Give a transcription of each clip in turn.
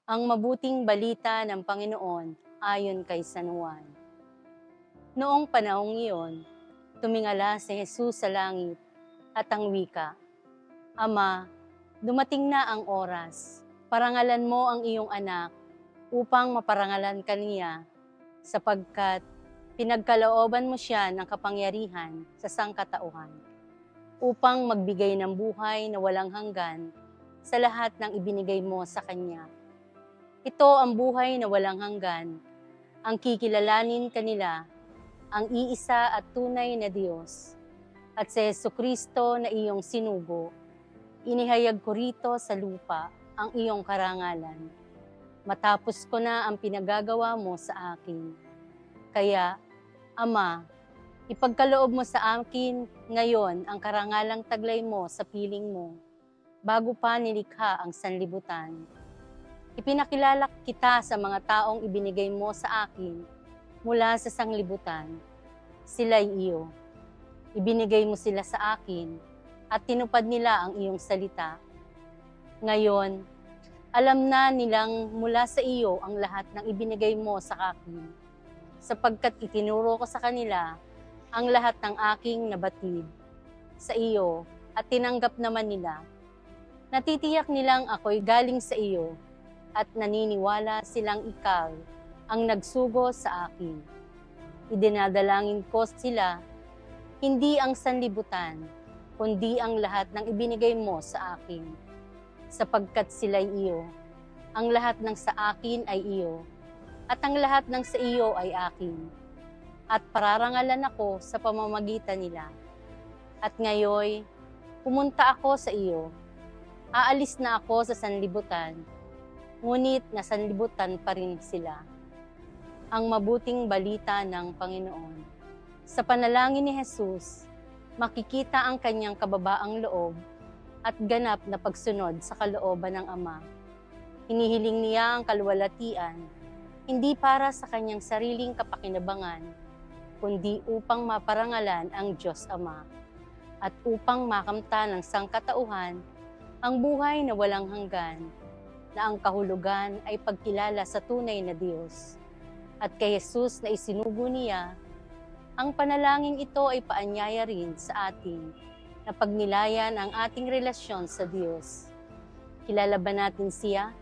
Ang mabuting balita ng Panginoon ayon kay San Juan. Noong panahong iyon, tumingala si Jesus sa langit at ang wika, Ama, dumating na ang oras. Parangalan mo ang iyong anak upang maparangalan ka niya sapagkat pinagkalooban mo siya ng kapangyarihan sa sangkatauhan upang magbigay ng buhay na walang hanggan sa lahat ng ibinigay mo sa Kanya. Ito ang buhay na walang hanggan, ang kikilalanin kanila, ang iisa at tunay na Diyos, at si Jesucristo na iyong sinugo. Inihayag ko rito sa lupa ang iyong karangalan. Matapos ko na ang pinagagawa mo sa akin. Kaya, Ama, ipagkaloob mo sa akin ngayon ang karangalang taglay mo sa piling mo, bago pa nilikha ang sanlibutan. Ipinakilala kita sa mga taong ibinigay mo sa akin mula sa sanglibutan. Sila'y iyo. Ibinigay mo sila sa akin at tinupad nila ang iyong salita. Ngayon, alam na nilang mula sa iyo ang lahat ng ibinigay mo sa akin, sapagkat itinuro ko sa kanila ang lahat ng aking nabatid sa iyo at tinanggap naman nila. Natitiyak nilang ako'y galing sa iyo at naniniwala silang ikaw ang nagsugo sa akin. Idinadalangin ko sila, hindi ang sanlibutan, kundi ang lahat ng ibinigay mo sa akin, sapagkat sila'y iyo. Ang lahat ng sa akin ay iyo, at ang lahat ng sa iyo ay akin. At pararangalan ako sa pamamagitan nila. At ngayoy, pumunta ako sa iyo. Aalis na ako sa sanlibutan, ngunit nasanlibutan pa rin sila. Ang mabuting balita ng Panginoon. Sa panalangin ni Jesus, makikita ang kanyang kababaang loob at ganap na pagsunod sa kalooban ng Ama. Hinihiling niya ang kaluwalhatian, hindi para sa kanyang sariling kapakinabangan, kundi upang maparangalan ang Diyos Ama at upang makamta ng sangkatauhan ang buhay na walang hanggan, na ang kahulugan ay pagkilala sa tunay na Diyos. At kay Jesus na isinugo niya, ang panalangin ito ay paanyaya rin sa atin na pagnilayan ang ating relasyon sa Diyos. Kilala ba natin siya?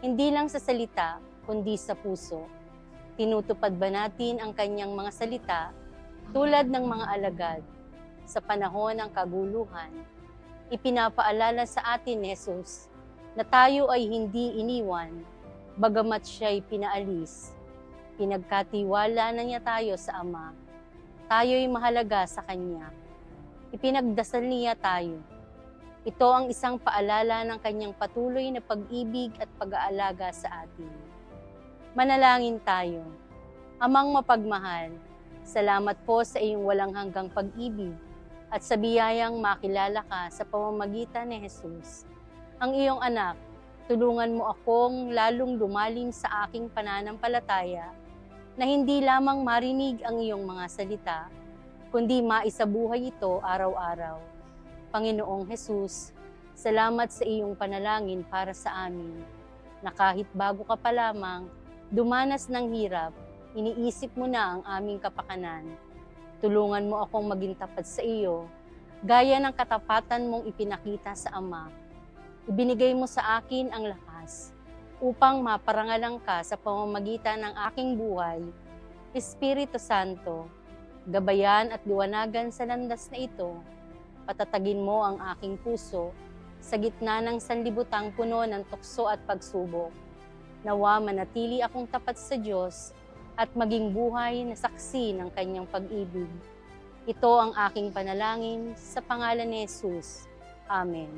Hindi lang sa salita, kundi sa puso. Tinutupad ba natin ang kanyang mga salita tulad ng mga alagad sa panahon ng kaguluhan? Ipinapaalala sa atin ni Jesus na tayo ay hindi iniwan, bagamat siya'y pinaalis. Pinagkatiwala na niya tayo sa Ama. Tayo'y mahalaga sa Kanya. Ipinagdasal niya tayo. Ito ang isang paalala ng Kanyang patuloy na pag-ibig at pag-aalaga sa atin. Manalangin tayo. Amang mapagmahal, salamat po sa iyong walang hanggang pag-ibig at sa biyayang makilala ka sa pamamagitan ni Jesus. Ang iyong anak, tulungan mo akong lalong lumalim sa aking pananampalataya na hindi lamang marinig ang iyong mga salita, kundi maisabuhay ito araw-araw. Panginoong Jesus, salamat sa iyong panalangin para sa amin, na kahit bago ka pa lamang, dumanas ng hirap, iniisip mo na ang aming kapakanan. Tulungan mo akong maging tapat sa iyo, gaya ng katapatan mong ipinakita sa Ama. Ibinigay mo sa akin ang lakas upang maparangalan ka sa pamamagitan ng aking buhay. Espiritu Santo, gabayan at liwanagan sa landas na ito. Patatagin mo ang aking puso sa gitna ng sanlibutang puno ng tukso at pagsubok. Nawa manatili akong tapat sa Diyos at maging buhay na saksi ng kanyang pag-ibig. Ito ang aking panalangin sa pangalan ni Jesus. Amen.